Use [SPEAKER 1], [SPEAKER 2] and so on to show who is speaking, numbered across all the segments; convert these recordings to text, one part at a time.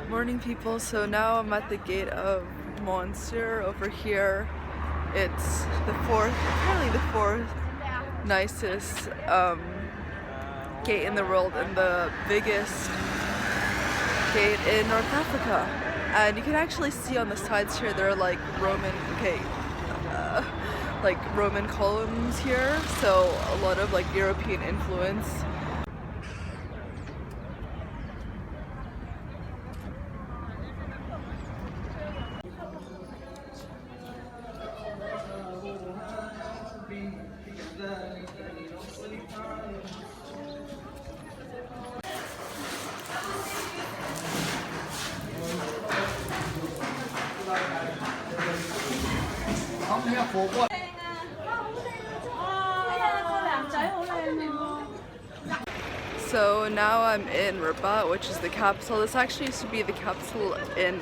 [SPEAKER 1] Morning, people. So now I'm at the gate of Monsieur over here. It's apparently the fourth nicest gate in the world and the biggest gate in North Africa. And you can actually see on the sides here there are like Roman columns here, so a lot of like European influence. So now I'm in Rabat, which is the capital. This actually used to be the capital in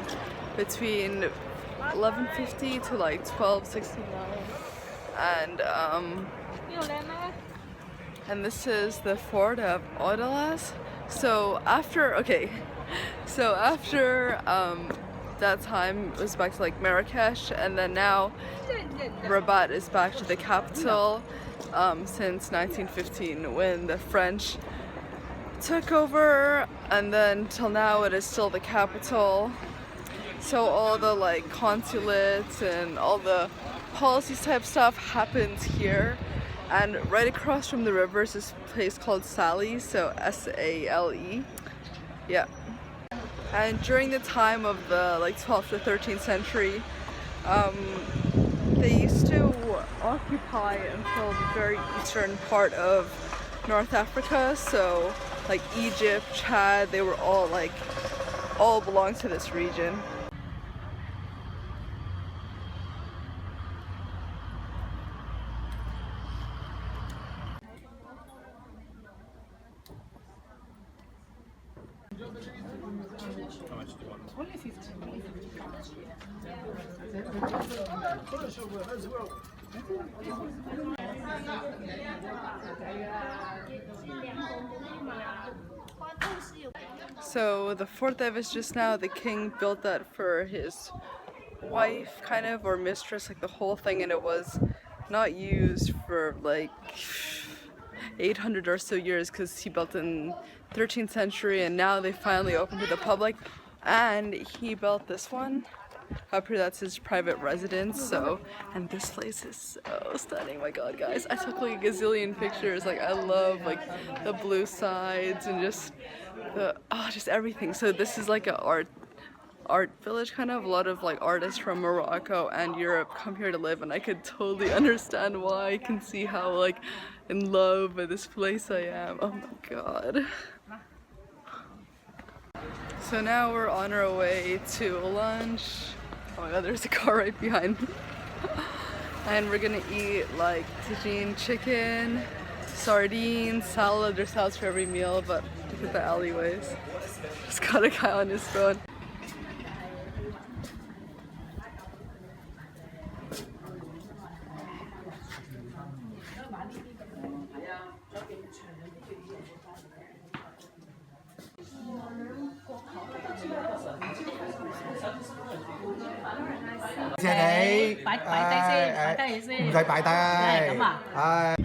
[SPEAKER 1] between 1150 to like 1269, and this is the fort of Odalas. So after that time it was back to like Marrakesh, and then now Rabat is back to the capital since 1915 when the French took over, and then till now it is still the capital. So all the like consulates and all the policies type stuff happens here, and right across from the river is this place called Sale, so S-A-L-E. Yeah. And during the time of the like 12th to 13th century, they used to occupy until the very eastern part of North Africa, so like Egypt, Chad, they were all belong to this region.
[SPEAKER 2] Only 15.
[SPEAKER 1] So the Fort Davis just now, the king built that for his wife, kind of, or mistress, like the whole thing, and it was not used for like 800 or so years because he built in 13th century, and now they finally opened to the public. And he built this one up here, that's his private residence. So, and this place is so stunning. My god, guys, I took like a gazillion pictures. Like, I love like the blue sides and just just everything. So this is like an art village, kind of. A lot of like artists from Morocco and Europe come here to live, and I could totally understand why. I can see how like in love with this place I am. Oh my god. So now we're on our way to lunch. Oh my god, there's a car right behind me. And we're gonna eat like tagine chicken, sardines, salad. There's salads for every meal, but look at the alleyways. Just got a guy on his phone.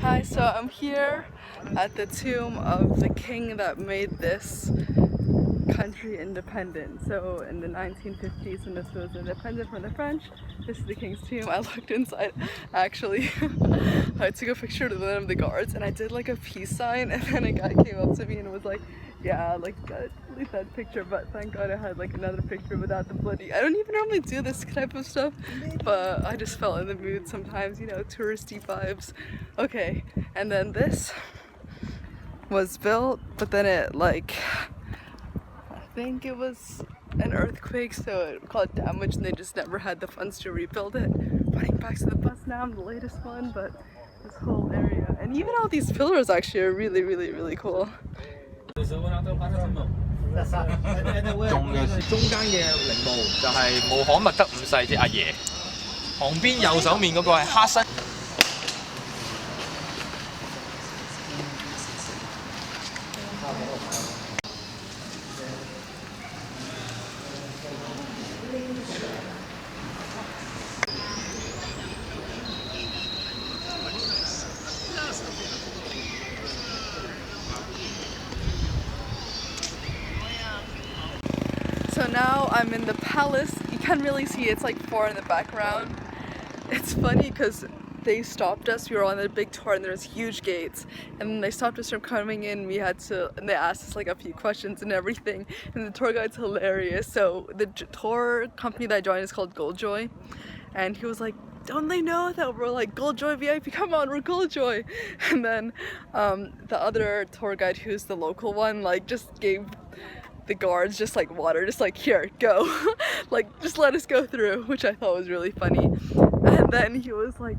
[SPEAKER 1] Hi, so I'm here at the tomb of the king that made this country independent. So in the 1950s, when this was independent from the French, this is the king's tomb. I looked inside, actually. I took a picture of one of the guards and I did like a peace sign, and then a guy came up to me and was like, yeah, like delete that picture, but thank god I had like another picture without the bloody. I don't even normally do this type of stuff, but I just felt in the mood sometimes, you know, touristy vibes. Okay, and then this was built, but then it like, I think it was an earthquake, so it got damaged and they just never had the funds to rebuild it. Running back to the bus now, I'm the latest one, but this whole area, and even all these pillars actually are really, really, really cool.
[SPEAKER 3] 中間嘅陵墓就係穆罕默德五世隻阿爺，旁邊右手面嗰個係黑身。
[SPEAKER 1] So now I'm in the palace. You can't really see, it's like far in the background. It's funny because they stopped us. We were on a big tour and there's huge gates, and they stopped us from coming in. We had to, and they asked us like a few questions and everything, and the tour guide's hilarious. So the tour company that I joined is called Goldjoy, and he was like, don't they know that we're like Goldjoy VIP? Come on, we're Goldjoy. And then the other tour guide, who's the local one, like just gave the guards just like water, just like, here, go. Like, just let us go through, which I thought was really funny. And then he was like,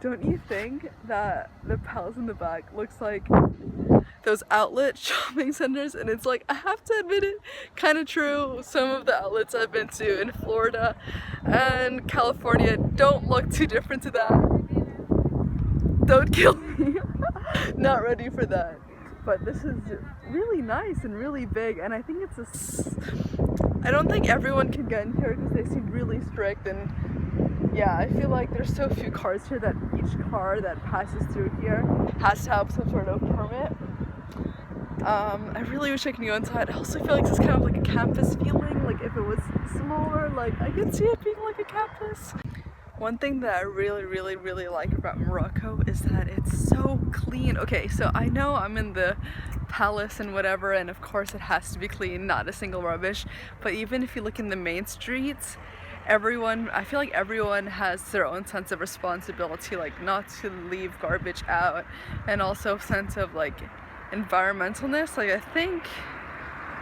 [SPEAKER 1] don't you think that the palace in the back looks like those outlet shopping centers? And it's like, I have to admit it, kind of true. Some of the outlets I've been to in Florida and California don't look too different to that. Don't kill me. Not ready for that. But this is really nice and really big, and I think I don't think everyone can get in here because they seem really strict, and yeah, I feel like there's so few cars here that each car that passes through here has to have some sort of permit. I really wish I could go inside. I also feel like this is kind of like a campus feeling, like if it was smaller, like I could see it being like a campus. One thing that I really like about Morocco is that it's so clean. Okay, so I know I'm in the palace and whatever, and of course it has to be clean, not a single rubbish, but even if you look in the main streets, I feel like everyone has their own sense of responsibility, like not to leave garbage out, and also a sense of like environmentalness. Like I think,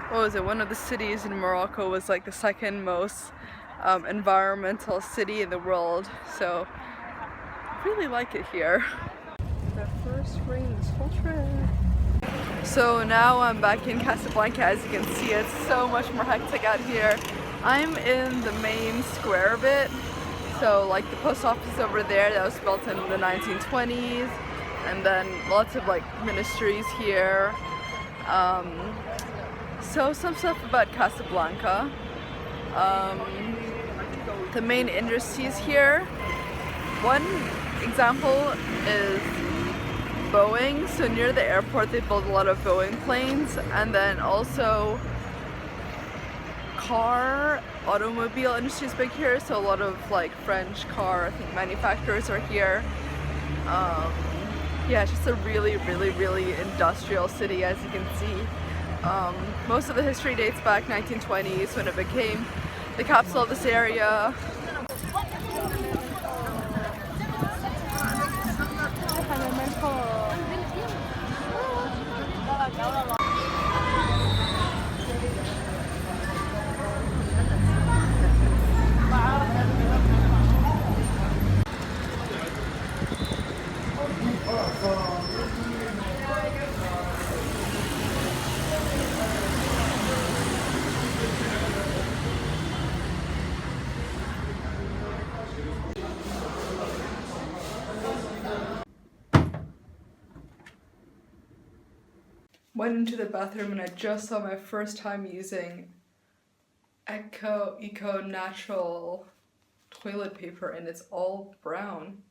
[SPEAKER 1] what was it, one of the cities in Morocco was like the second most environmental city in the world, so I really like it here. The first rain this whole trip. So now I'm back in Casablanca. As you can see, it's so much more hectic out here. I'm in the main square bit, so like the post office over there that was built in the 1920s, and then lots of like ministries here. So some stuff about Casablanca. The main industries here. One example is Boeing. So near the airport they build a lot of Boeing planes, and then also automobile industry is big here, so a lot of like French car, I think, manufacturers are here. Yeah, it's just a really industrial city, as you can see. Most of the history dates back 1920s when it became the capital of this area. Went into the bathroom and I just saw my first time using eco natural toilet paper, and it's all brown.